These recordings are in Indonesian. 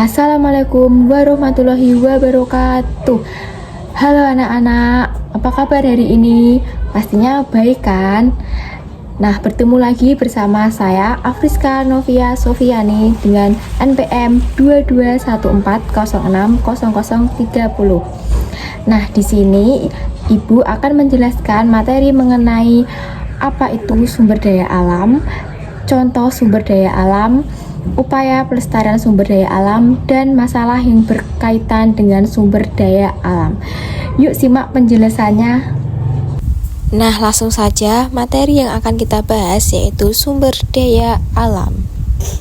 Assalamualaikum warahmatullahi wabarakatuh. Halo anak-anak, apa kabar hari ini? Pastinya baik kan? Nah, bertemu lagi bersama saya Afriska Novia Sofiani dengan NPM 2214060030. Nah, di sini Ibu akan menjelaskan materi mengenai apa itu sumber daya alam, contoh sumber daya alam, upaya pelestarian sumber daya alam, dan masalah yang berkaitan dengan sumber daya alam. Yuk simak penjelasannya. Nah, langsung saja materi yang akan kita bahas yaitu sumber daya alam.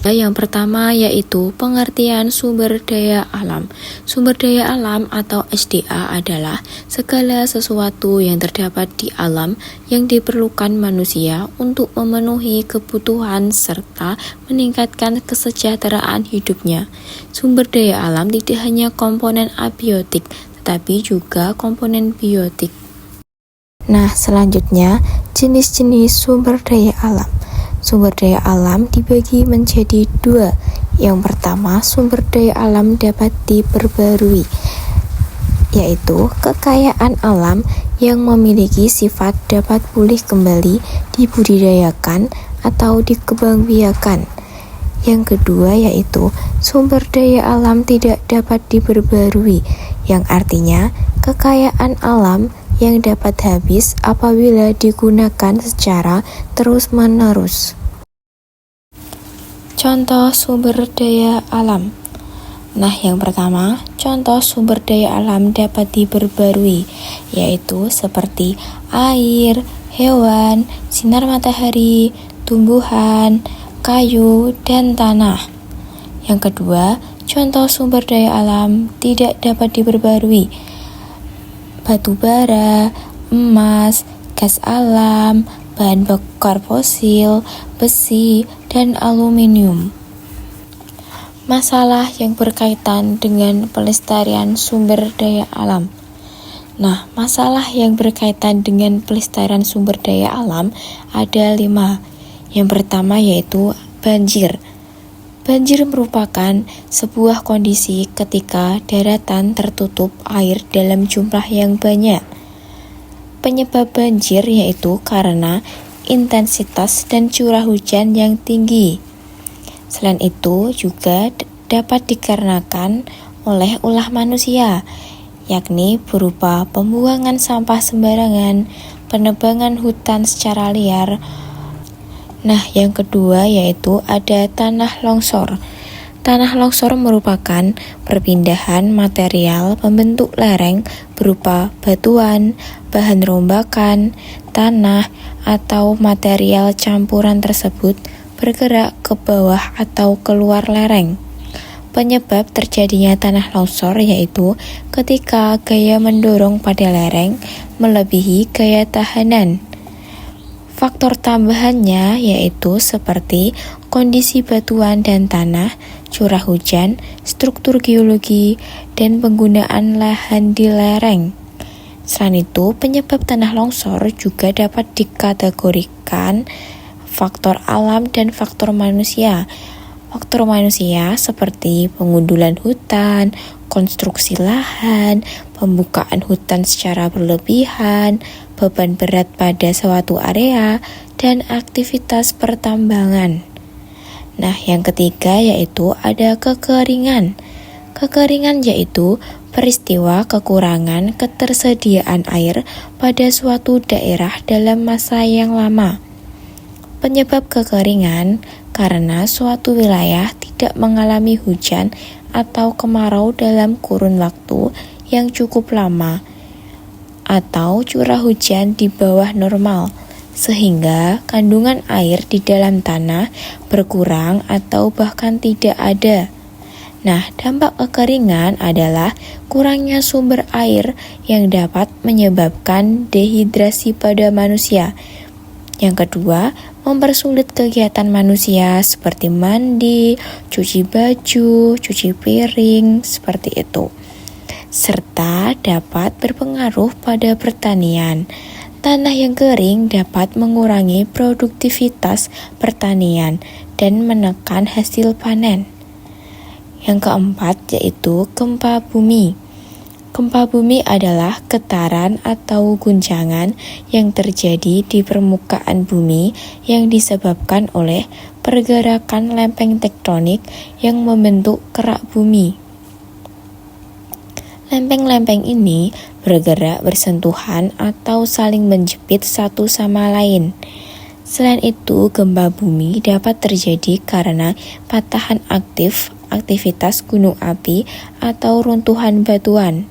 Yang pertama yaitu pengertian sumber daya alam. Sumber daya alam atau SDA adalah segala sesuatu yang terdapat di alam yang diperlukan manusia untuk memenuhi kebutuhan serta meningkatkan kesejahteraan hidupnya. Sumber daya alam tidak hanya komponen abiotik, tetapi juga komponen biotik. Nah, selanjutnya jenis-jenis sumber daya alam. Sumber daya alam dibagi menjadi dua. Yang pertama, sumber daya alam dapat diperbarui, yaitu kekayaan alam yang memiliki sifat dapat pulih kembali, dibudidayakan, atau dikembangbiakan. Yang kedua yaitu sumber daya alam tidak dapat diperbarui, yang artinya kekayaan alam yang dapat habis apabila digunakan secara terus-menerus. Contoh sumber daya alam. Nah, yang pertama, contoh sumber daya alam dapat diperbarui, yaitu seperti air, hewan, sinar matahari, tumbuhan, kayu, dan tanah. Yang kedua, contoh sumber daya alam tidak dapat diperbarui, batu bara, emas, gas alam, bahan bakar fosil, besi, dan aluminium. Masalah yang berkaitan dengan pelestarian sumber daya alam. Nah, masalah yang berkaitan dengan pelestarian sumber daya alam ada 5. Yang pertama yaitu banjir. Banjir merupakan sebuah kondisi ketika daratan tertutup air dalam jumlah yang banyak. Penyebab banjir yaitu karena intensitas dan curah hujan yang tinggi. Selain itu juga dapat dikarenakan oleh ulah manusia, yakni berupa pembuangan sampah sembarangan, penebangan hutan secara liar. Nah, yang kedua yaitu ada tanah longsor. Tanah longsor merupakan perpindahan material pembentuk lereng berupa batuan, bahan rombakan, tanah, atau material campuran tersebut bergerak ke bawah atau keluar lereng. Penyebab terjadinya tanah longsor yaitu ketika gaya mendorong pada lereng melebihi gaya tahanan. Faktor tambahannya yaitu seperti kondisi batuan dan tanah, curah hujan, struktur geologi, dan penggunaan lahan di lereng. Selain itu, penyebab tanah longsor juga dapat dikategorikan faktor alam dan faktor manusia. Faktor manusia seperti pengundulan hutan, konstruksi lahan, pembukaan hutan secara berlebihan, beban berat pada suatu area, dan aktivitas pertambangan. Nah, yang ketiga yaitu ada kekeringan. Kekeringan yaitu peristiwa kekurangan ketersediaan air pada suatu daerah dalam masa yang lama. Penyebab kekeringan karena suatu wilayah tidak mengalami hujan atau kemarau dalam kurun waktu yang cukup lama, atau curah hujan di bawah normal, sehingga kandungan air di dalam tanah berkurang atau bahkan tidak ada. Nah, dampak kekeringan adalah kurangnya sumber air yang dapat menyebabkan dehidrasi pada manusia. Yang kedua, mempersulit kegiatan manusia seperti mandi, cuci baju, cuci piring, seperti itu. Serta dapat berpengaruh pada pertanian. Tanah yang kering dapat mengurangi produktivitas pertanian dan menekan hasil panen. Yang keempat yaitu gempa bumi. Gempa bumi adalah getaran atau guncangan yang terjadi di permukaan bumi yang disebabkan oleh pergerakan lempeng tektonik yang membentuk kerak bumi. Lempeng-lempeng ini bergerak bersentuhan atau saling menjepit satu sama lain. Selain itu, gempa bumi dapat terjadi karena patahan aktivitas gunung api atau runtuhan batuan.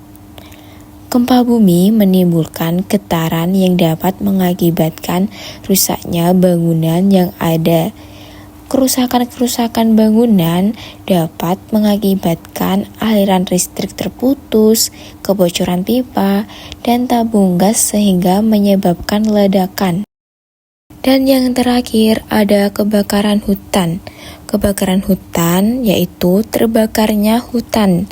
Gempa bumi menimbulkan getaran yang dapat mengakibatkan rusaknya bangunan yang ada. Kerusakan-kerusakan bangunan dapat mengakibatkan aliran listrik terputus, kebocoran pipa, dan tabung gas sehingga menyebabkan ledakan. Dan yang terakhir ada kebakaran hutan. Kebakaran hutan yaitu terbakarnya hutan.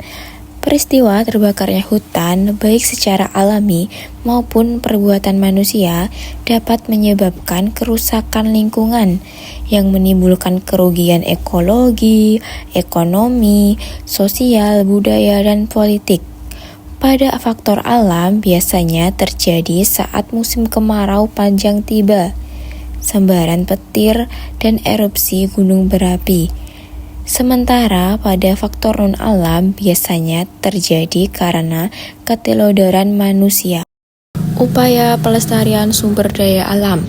Peristiwa terbakarnya hutan, baik secara alami maupun perbuatan manusia, dapat menyebabkan kerusakan lingkungan yang menimbulkan kerugian ekologi, ekonomi, sosial, budaya, dan politik. Pada faktor alam biasanya terjadi saat musim kemarau panjang tiba, sambaran petir, dan erupsi gunung berapi. Sementara pada faktor non-alam biasanya terjadi karena ketelodoran manusia. Upaya pelestarian sumber daya alam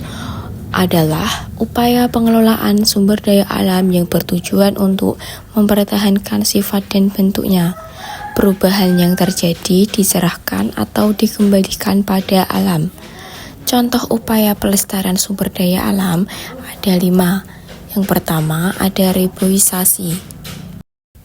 adalah upaya pengelolaan sumber daya alam yang bertujuan untuk mempertahankan sifat dan bentuknya. Perubahan yang terjadi diserahkan atau dikembalikan pada alam. Contoh upaya pelestarian sumber daya alam ada 5. Yang pertama ada reboisasi.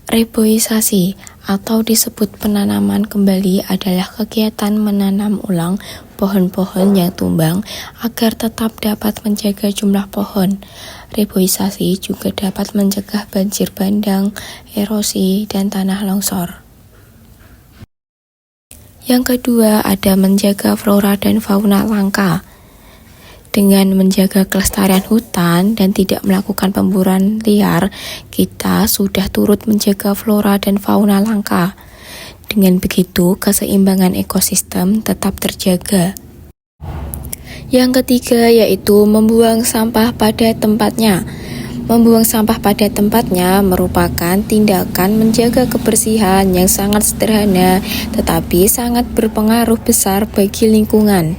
Reboisasi atau disebut penanaman kembali adalah kegiatan menanam ulang pohon-pohon yang tumbang agar tetap dapat menjaga jumlah pohon. Reboisasi juga dapat mencegah banjir bandang, erosi, dan tanah longsor. Yang kedua ada menjaga flora dan fauna langka. Dengan menjaga kelestarian hutan dan tidak melakukan pemburuan liar, kita sudah turut menjaga flora dan fauna langka. Dengan begitu, keseimbangan ekosistem tetap terjaga. Yang ketiga yaitu membuang sampah pada tempatnya. Membuang sampah pada tempatnya merupakan tindakan menjaga kebersihan yang sangat sederhana tetapi sangat berpengaruh besar bagi lingkungan,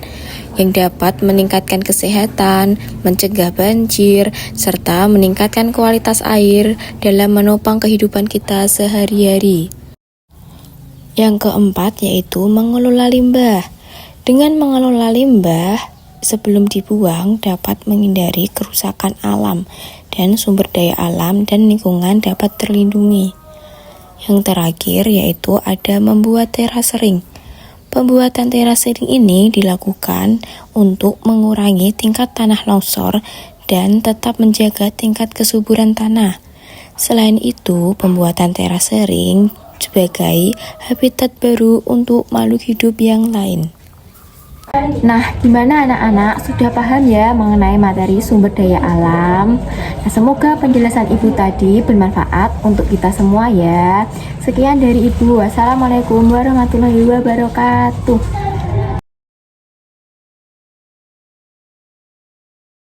yang dapat meningkatkan kesehatan, mencegah banjir, serta meningkatkan kualitas air dalam menopang kehidupan kita sehari-hari. Yang keempat yaitu mengelola limbah. Dengan mengelola limbah, sebelum dibuang dapat menghindari kerusakan alam dan sumber daya alam dan lingkungan dapat terlindungi. Yang terakhir yaitu ada membuat terasering. Pembuatan terasering ini dilakukan untuk mengurangi tingkat tanah longsor dan tetap menjaga tingkat kesuburan tanah. Selain itu, pembuatan terasering sebagai habitat baru untuk makhluk hidup yang lain. Nah, gimana anak-anak? Sudah paham ya mengenai materi sumber daya alam? Nah, semoga penjelasan Ibu tadi bermanfaat untuk kita semua ya. Sekian dari Ibu. Wassalamualaikum warahmatullahi wabarakatuh.